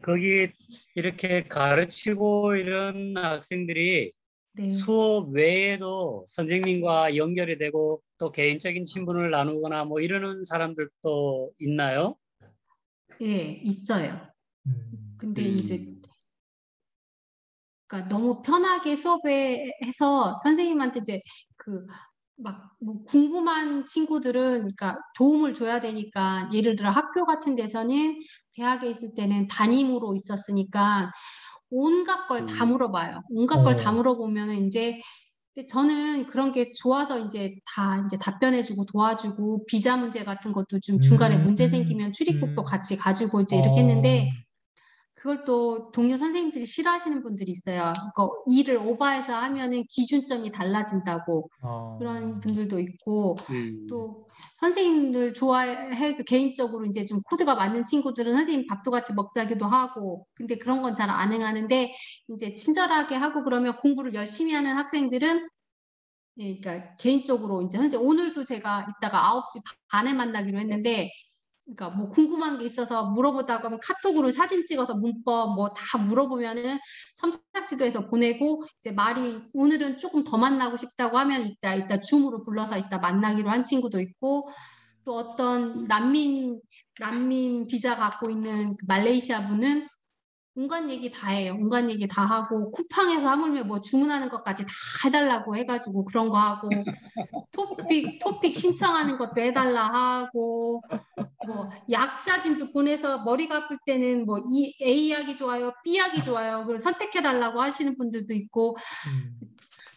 거기 이렇게 가르치고 이런 학생들이 네. 수업 외에도 선생님과 연결이 되고 또 개인적인 친분을 나누거나 뭐 이러는 사람들도 있나요? 예, 있어요. 근데 이제 그러니까 너무 편하게 수업에 해서 선생님한테 이제 뭐 궁금한 친구들은 그러니까 도움을 줘야 되니까 예를 들어 학교 같은 데서는 대학에 있을 때는 담임으로 있었으니까 온갖 걸 다 물어봐요. 온갖 걸 다 물어보면은 이제 저는 그런 게 좋아서 이제 다 이제 답변해주고 도와주고 비자 문제 같은 것도 좀 중간에 문제 생기면 출입국도 같이 가지고 이제 이렇게 했는데 그걸 또 동료 선생님들이 싫어하시는 분들이 있어요. 그러니까 일을 오버해서 하면은 기준점이 달라진다고 그런 분들도 있고 또 선생님들 좋아해 개인적으로 이제 좀 코드가 맞는 친구들은 선생님 밥도 같이 먹자기도 하고 근데 그런 건 잘 안 행하는데 이제 친절하게 하고 그러면 공부를 열심히 하는 학생들은 예, 그러니까 개인적으로 이제 현재 오늘도 제가 이따가 9시 반에 만나기로 했는데 그러니까 뭐 궁금한 게 있어서 물어보다가 하면 카톡으로 사진 찍어서 문법 뭐 다 물어보면은 첨삭지도해서 보내고 이제 말이 오늘은 조금 더 만나고 싶다고 하면 이따 줌으로 불러서 이따 만나기로 한 친구도 있고 또 어떤 난민 비자 갖고 있는 그 말레이시아 분은 온갖 얘기 다 해요. 온갖 얘기 다 하고 쿠팡에서 하물며 뭐 주문하는 것까지 다 해달라고 해가지고 그런 거 하고 토픽 신청하는 것도 해달라 하고 뭐 약 사진도 보내서 머리가 아플 때는 뭐 이 A 약이 좋아요, B 약이 좋아요. 그걸 선택해달라고 하시는 분들도 있고.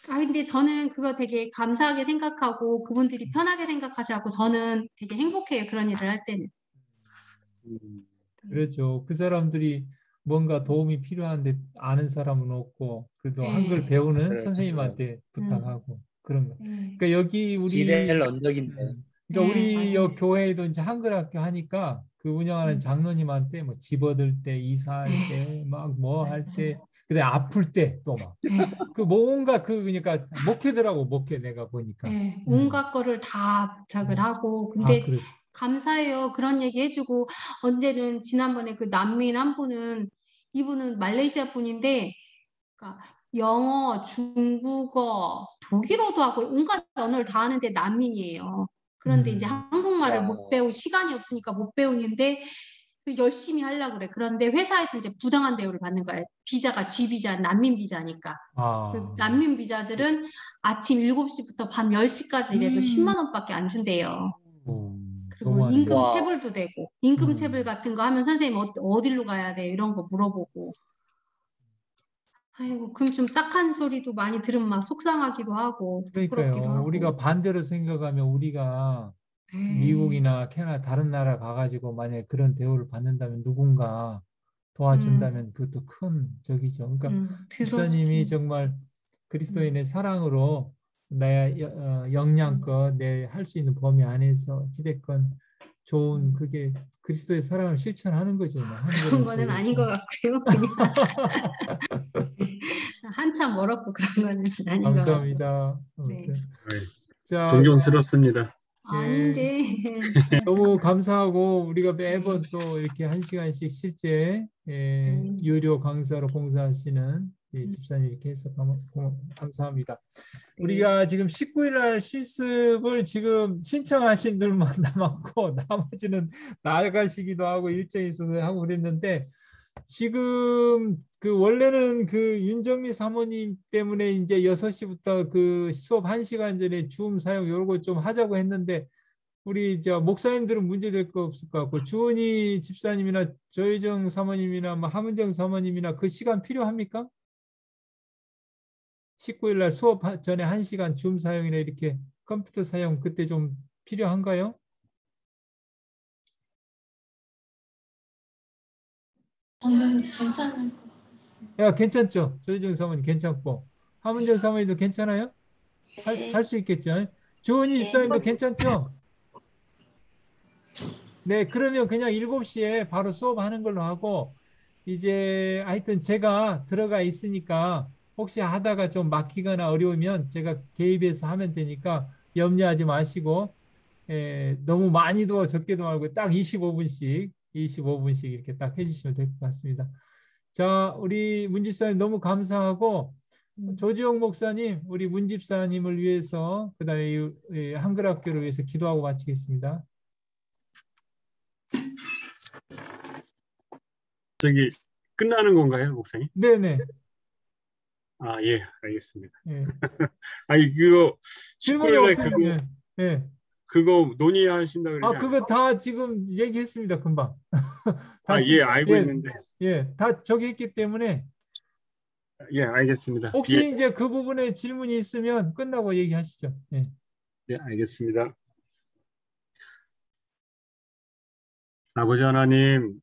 근데 저는 그거 되게 감사하게 생각하고 그분들이 편하게 생각하시고 저는 되게 행복해요. 그런 일을 할 때는. 그렇죠. 그 사람들이 뭔가 도움이 필요한데 아는 사람은 없고 그래도 한글 배우는 그렇죠. 선생님한테 부탁하고 그런 거. 그러니까 여기 우리 기댈 언덕인데. 그러니까 우리 맞아요. 교회에도 이제 한글학교 하니까 그 운영하는 장로님한테 뭐 집 얻을 때 이사할 때 막 뭐 할 때 그다음에 아플 때 또 막 그 뭔가 그러니까 목회더라고 목회 내가 보니까 온갖 거를 다 부탁을 하고 근데 그렇죠. 감사해요. 그런 얘기 해주고 언제는 지난번에 그 난민 한 분은 이분은 말레이시아 분인데 그러니까 영어, 중국어, 독일어도 하고 온갖 언어를 다 하는데 난민이에요. 그런데 이제 한국말을 못 배우 시간이 없으니까 못 배우는데 그 열심히 하려고 그래. 그런데 회사에서 이제 부당한 대우를 받는 거예요. 비자가 G 비자, 난민 비자니까. 그 난민 비자들은 아침 7시부터 밤 10시까지 일해도 10만 원밖에 안 준대요. 그리고 너무하네. 임금 와. 체불도 되고 임금 체불 같은 거 하면 선생님 어디로 가야 돼? 이런 거 물어보고. 아이고 그럼 좀 딱한 소리도 많이 들으면 막 속상하기도 하고 부끄럽기도 그러니까요. 하고. 우리가 반대로 생각하면 우리가 미국이나 캐나다 다른 나라 가가지고 만약에 그런 대우를 받는다면 누군가 도와준다면 그것도 큰 적이죠. 그러니까 집사님이 정말 그리스도인의 사랑으로 내 역량껏 내 할 수 있는 범위 안에서 어찌됐건 좋은 그게 그리스도의 사랑을 실천하는 거죠. 그런 거는 아닌 것 같고요. 그냥 한참 멀었고 그런 거는 아닌 것 같고. 감사합니다. 네. 자, 존경스럽습니다. 아닌데. 너무 감사하고 우리가 매번 또 이렇게 1시간씩 실제 유료 강사로 봉사하시는 집사님 이렇게 해서 감사합니다. 우리가 지금 19일 날 실습을 지금 신청하신 분만 남았고 나머지는 나가시기도 하고 일정이 있어서 하고 그랬는데 지금 그 원래는 그 윤정미 사모님 때문에 이제 6시부터 그 수업 1시간 전에 줌 사용 요거 좀 하자고 했는데 우리 저 목사님들은 문제될 거 없을 것 같고 주은이 집사님이나 조혜정 사모님이나 뭐 함은정 사모님이나 그 시간 필요합니까? 19일 날 수업 전에 1시간 줌 사용이나 이렇게 컴퓨터 사용 그때 좀 필요한가요? 저는 괜찮은 것 같습니다. 야, 괜찮죠? 조혜정 사모님 괜찮고 함은정 사모님도 괜찮아요? 할 수 있겠죠? 주은이 집사님도 괜찮죠? 네, 그러면 그냥 7시에 바로 수업하는 걸로 하고 이제 하여튼 제가 들어가 있으니까 혹시 하다가 좀 막히거나 어려우면 제가 개입해서 하면 되니까 염려하지 마시고 너무 많이도 적게도 말고 딱 25분씩 이렇게 딱 해주시면 될 것 같습니다. 자, 우리 문 집사님 너무 감사하고 조지영 목사님, 우리 문 집사님을 위해서 그다음에 한글학교를 위해서 기도하고 마치겠습니다. 저기 끝나는 건가요, 목사님? 네네. 아, 예, 알겠습니다. 예. 아니 그거 질문이 19일날 없으면 그거 논의하신다 그러지 않았어요? 그거 다 지금 얘기했습니다. 금방. 예, 알고 있는데. 다 저기 했기 때문에 예, 알겠습니다. 혹시 예. 이제 그 부분에 질문이 있으면 끝나고 얘기하시죠. 예. 네, 알겠습니다. 아버지 하나님,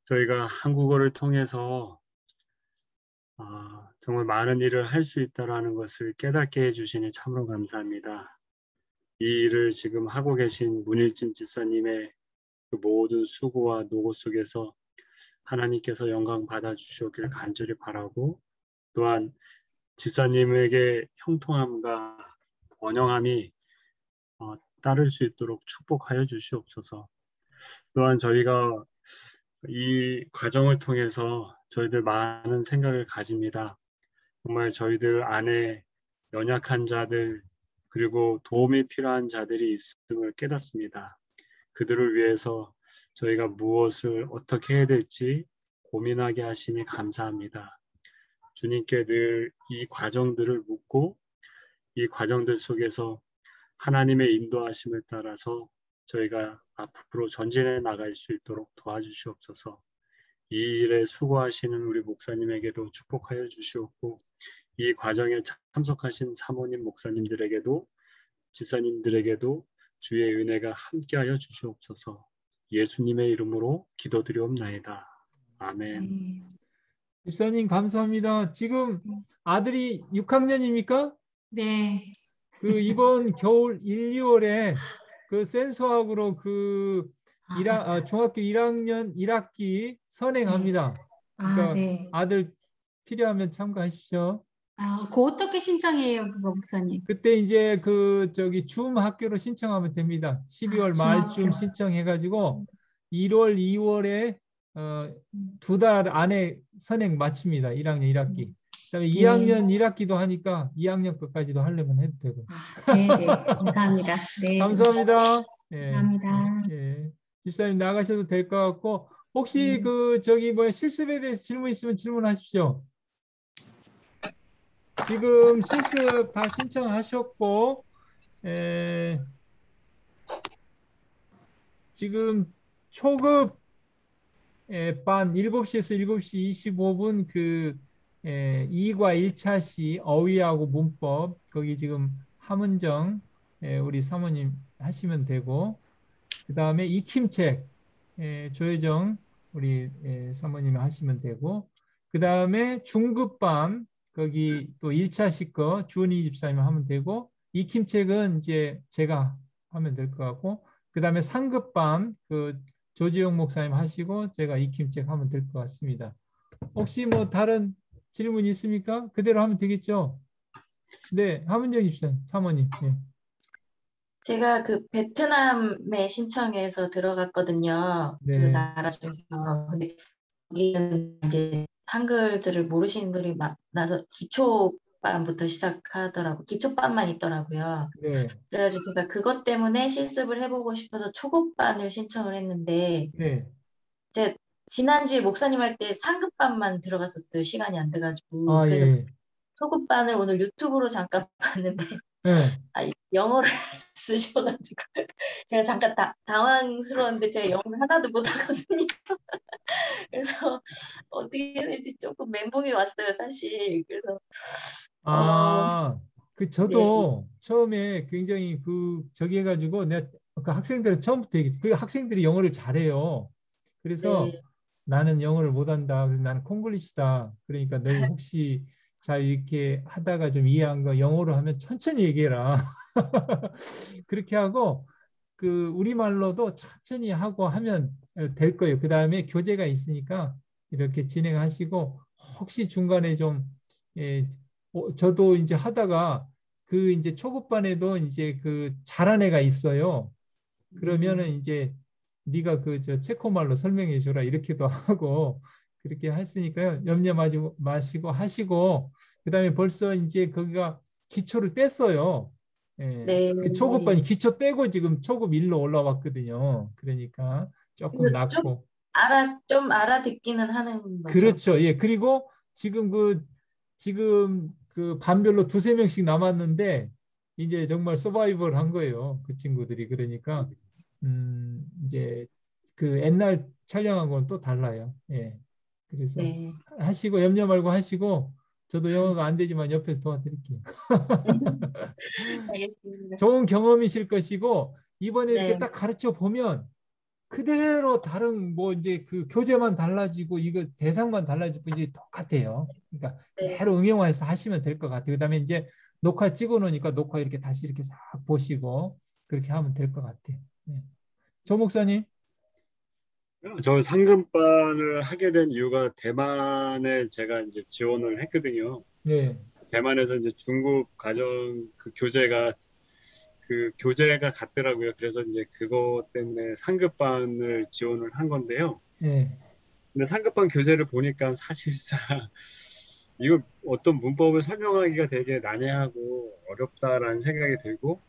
저희가 한국어를 통해서 정말 많은 일을 할 수 있다는 것을 깨닫게 해주시니 참으로 감사합니다. 이 일을 지금 하고 계신 문일진 집사님의 그 모든 수고와 노고 속에서 하나님께서 영광 받아주시길 간절히 바라고 또한 집사님에게 형통함과 원영함이 따를 수 있도록 축복하여 주시옵소서. 또한 저희가 이 과정을 통해서 저희들 많은 생각을 가집니다. 정말 저희들 안에 연약한 자들 그리고 도움이 필요한 자들이 있음을 깨닫습니다. 그들을 위해서 저희가 무엇을 어떻게 해야 될지 고민하게 하시니 감사합니다. 주님께 늘 이 과정들을 묻고 이 과정들 속에서 하나님의 인도하심을 따라서 저희가 앞으로 전진해 나갈 수 있도록 도와주시옵소서. 이 일에 수고하시는 우리 목사님에게도 축복하여 주시옵고 이 과정에 참석하신 사모님 목사님들에게도 지사님들에게도 주의 은혜가 함께하여 주시옵소서. 예수님의 이름으로 기도드리옵나이다. 아멘. 집사님 감사합니다. 지금 아들이 6학년입니까? 네. 그 이번 겨울 1, 2월에 그 센수학으로 중학교 1학년 1학기 선행합니다. 그러니까 네. 아들 필요하면 참가하십시오. 그거 어떻게 신청해요, 그거 목사님? 그때 이제 줌 학교로 신청하면 됩니다. 12월 말쯤 중학교. 신청해가지고 1월, 2월에 2달 안에 선행 마칩니다. 1학년 1학기. 그다음에 2학년 1학기도 하니까 2학년 것까지도 하려면 해도 되고. 네. 감사합니다. 네. 감사합니다. 감사합니다. 예. 집사님 나가셔도 될 것 같고 혹시 실습에 대해서 질문 있으면 질문하십시오. 지금 실습 다 신청하셨고 지금 초급 반 7시에서 7시 25분 2과 1차 시 어휘하고 문법 거기 지금 함은정 우리 사모님 하시면 되고 그 다음에 익힘책 조혜정 우리 사모님이 하시면 되고 그 다음에 중급반 거기 또 1차 시 거 주은희 집사님 하면 되고 익힘책은 이제 제가 하면 될 것 같고 그 다음에 상급반 조지용 목사님 하시고 제가 익힘책 하면 될 것 같습니다. 혹시 뭐 다른 질문 있습니까? 그대로 하면 되겠죠? 네, 함은정 집사님, 사모님. 네. 제가 베트남에 신청해서 들어갔거든요. 네. 그 나라 중에서. 근데 거기는 이제 한글들을 모르시는 분들이 많아서 기초반부터 시작하더라고. 기초반만 있더라고요. 네. 그래가지고 제가 그것 때문에 실습을 해보고 싶어서 초급반을 신청을 했는데 네. 제가 지난주에 목사님 할 때 상급반만 들어갔었어요. 시간이 안 돼가지고. 그래서 예. 초급반을 오늘 유튜브로 잠깐 봤는데 네. 영어를 쓰셔가지고 제가 잠깐 당황스러웠는데 제가 영어를 하나도 못하거든요. 그래서 어떻게 해야 될지 조금 멘붕이 왔어요, 사실. 그래서 저도 처음에 굉장히 저기 해가지고 내가 학생들은 처음부터 학생들이 영어를 잘해요. 그래서 네. 나는 영어를 못한다. 그래서 나는 콩글리시다. 그러니까 너희 혹시 잘 이렇게 하다가 좀 이해한 거 영어로 하면 천천히 얘기해라. 그렇게 하고 우리말로도 천천히 하고 하면 될 거예요. 그 다음에 교재가 있으니까 이렇게 진행하시고 혹시 중간에 좀 저도 이제 하다가 이제 초급반에도 이제 잘한 애가 있어요. 그러면은 이제 네가 체코말로 설명해 주라 이렇게도 하고 그렇게 했으니까요. 염려 마시고 하시고 그다음에 벌써 이제 거기가 기초를 뗐어요. 네. 초급반이 기초 떼고 지금 초급 1로 올라왔거든요. 그러니까 조금 낫고 좀 알아듣기는 하는 거죠. 그렇죠. 예. 그리고 지금 반별로 2-3명씩 남았는데 이제 정말 서바이벌 한 거예요. 그 친구들이. 그러니까 이제 옛날 촬영하고는 또 달라요. 예. 그래서 네. 하시고 염려 말고 하시고 저도 영어가 안 되지만 옆에서 도와드릴게요. 알겠습니다. 좋은 경험이실 것이고 이번에 이렇게 네. 딱 가르쳐 보면 그대로 다른 이제 교재만 달라지고 이거 대상만 달라지고 이제 똑같아요. 그러니까 그대로 응용해서 하시면 될 것 같아요. 그다음에 이제 녹화 찍어 놓으니까 녹화 이렇게 다시 이렇게 싹 보시고 그렇게 하면 될 것 같아요. 네. 조 목사님. 저 상급반을 하게 된 이유가 대만에 제가 이제 지원을 했거든요. 네. 대만에서 이제 중국 가정 교재가 그 교재가 같더라고요. 그래서 이제 그것 때문에 상급반을 지원을 한 건데요. 예. 근데 상급반 교재를 보니까 사실상 이거 어떤 문법을 설명하기가 되게 난해하고 어렵다라는 생각이 들고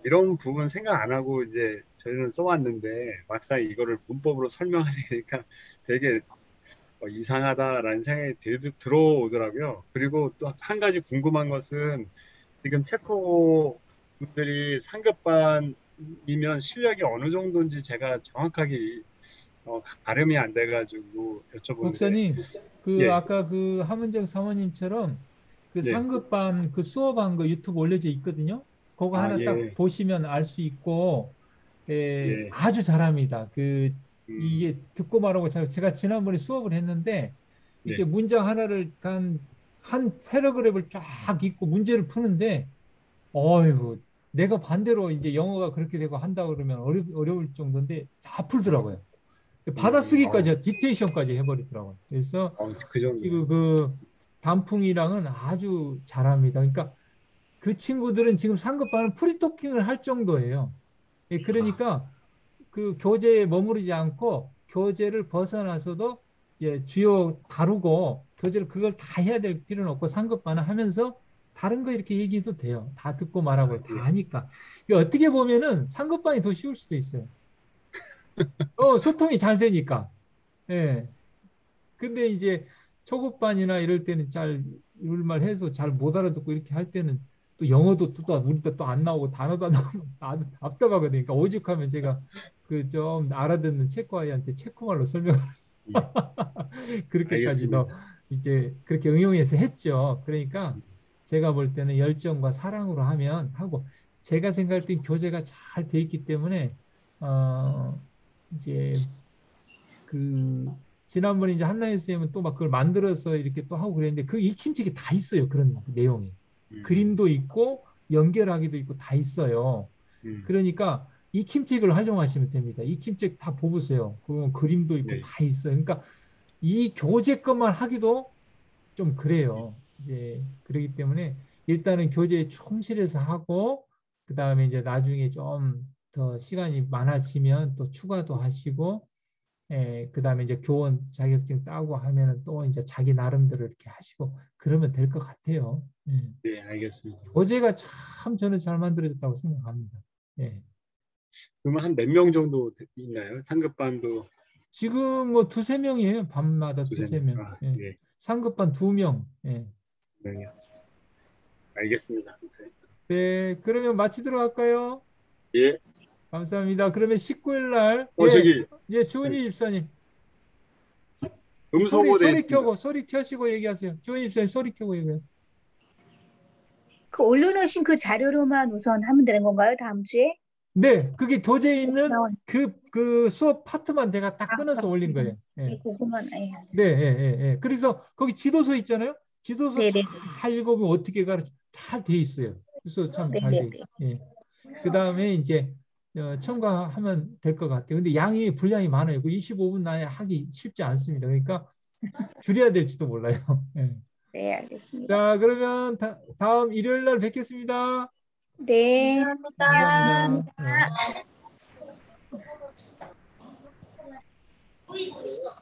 이런 부분 생각 안 하고 이제 저희는 써왔는데 막상 이거를 문법으로 설명하려니까 되게 이상하다라는 생각이 들어오더라고요. 그리고 또 한 가지 궁금한 것은 지금 체코 분들이 상급반이면 실력이 어느 정도인지 제가 정확하게 가름이 안 돼가지고 여쭤보는데 목사님, 그 예, 아까 그 하문정 사모님처럼 그 네, 상급반 그 수업한 거 유튜브 올려져 있거든요. 그거 아, 하나 딱 예, 보시면 알 수 있고, 예, 아주 잘합니다. 그 음, 이게 듣고 말하고 제가 지난번에 수업을 했는데 이렇게 네, 문장 하나를 한 패러그래프를 쫙 읽고 문제를 푸는데 어이구 내가 반대로 이제 영어가 그렇게 되고 한다 그러면 어려울 정도인데 다 풀더라고요. 받아쓰기까지 딕테이션까지 해버리더라고요. 그래서 그 정도. 지금 그 단풍이랑은 아주 잘합니다. 그러니까 그 친구들은 지금 상급반은 프리토킹을 할 정도예요. 예, 아, 그러니까 그 교재에 머무르지 않고 교재를 벗어나서도 이제 주요 다루고 교재를 그걸 다 해야 될 필요는 없고 상급반을 하면서 다른 거 이렇게 얘기해도 돼요. 다 듣고 말하고 다 예, 하니까. 이게 어떻게 보면은 상급반이 더 쉬울 수도 있어요. 소통이 잘 되니까. 예. 근데 이제 초급반이나 이럴 때는 잘 이말 해서 잘 못 알아듣고 이렇게 할 때는 또 영어도 또 우리도 또 안 나오고 단어도 안 나오고 나도 답답하거든요. 그러니까 오죽하면 제가 그 좀 알아듣는 체코 아이한테 체코말로 설명 예, 그렇게까지도 알겠습니다. 이제 그렇게 응용해서 했죠. 그러니까 제가 볼 때는 열정과 사랑으로 하면 하고 제가 생각할 땐 교재가 잘 돼 있기 때문에 이제 그 지난번에 이제 한나연 쌤은 또 막 그걸 만들어서 이렇게 또 하고 그랬는데 그 익힘책이 다 있어요. 그런 내용이. 음, 그림도 있고 연결하기도 있고 다 있어요. 음, 그러니까 익힘책을 활용하시면 됩니다. 익힘책 다 보세요. 그러면 그림도 있고 네, 다 있어요. 그러니까 이 교재 것만 하기도 좀 그래요. 이제 그렇기 때문에 일단은 교재에 충실해서 하고 그다음에 이제 나중에 좀 더 시간이 많아지면 또 추가도 하시고 그다음에 이제 교원 자격증 따고 하면은 또 이제 자기 나름대로 이렇게 하시고 그러면 될 것 같아요. 네, 알겠습니다. 교재가 참 저는 잘 만들어졌다고 생각합니다. 예. 그러면 한 몇 명 정도 있나요? 상급반도 지금 뭐 두세 명이에요. 밤마다 두세 두세 명. 명. 아, 예. 예, 상급반 두 명. 예. 네, 알겠습니다. 네, 그러면 마치도록 할까요? 예, 감사합니다. 그러면 19일 날, 예, 저기 예, 주은희 집사님, 음소거 돼 있습니다. 소리 켜시고 얘기하세요. 주은희 집사님 소리 켜고 얘기하세요. 그 올려놓으신 그 자료로만 우선 하면 되는 건가요? 다음 주에? 네, 그게 교재에 있는 나온. 그 수업 파트만 제가 딱 끊어서 올린 거예요. 네, 예. 그거만. 예, 네, 알겠습니다. 예, 예, 예. 그래서 거기 지도서 있잖아요. 지도서 네네. 잘 읽어보면 어떻게 가르쳐 잘 돼 있어요. 그래서 참 잘 돼 네네네. 있어요. 예. 그 그래서 다음에 이제 첨가하면 될 것 같아요. 근데 분량이 많아요. 그 25분 안에 하기 쉽지 않습니다. 그러니까 줄여야 될지도 몰라요. 예. 네, 알겠습니다. 자, 그러면 다음 일요일 날 뵙겠습니다. 네. 감사합니다. 감사합니다. 네.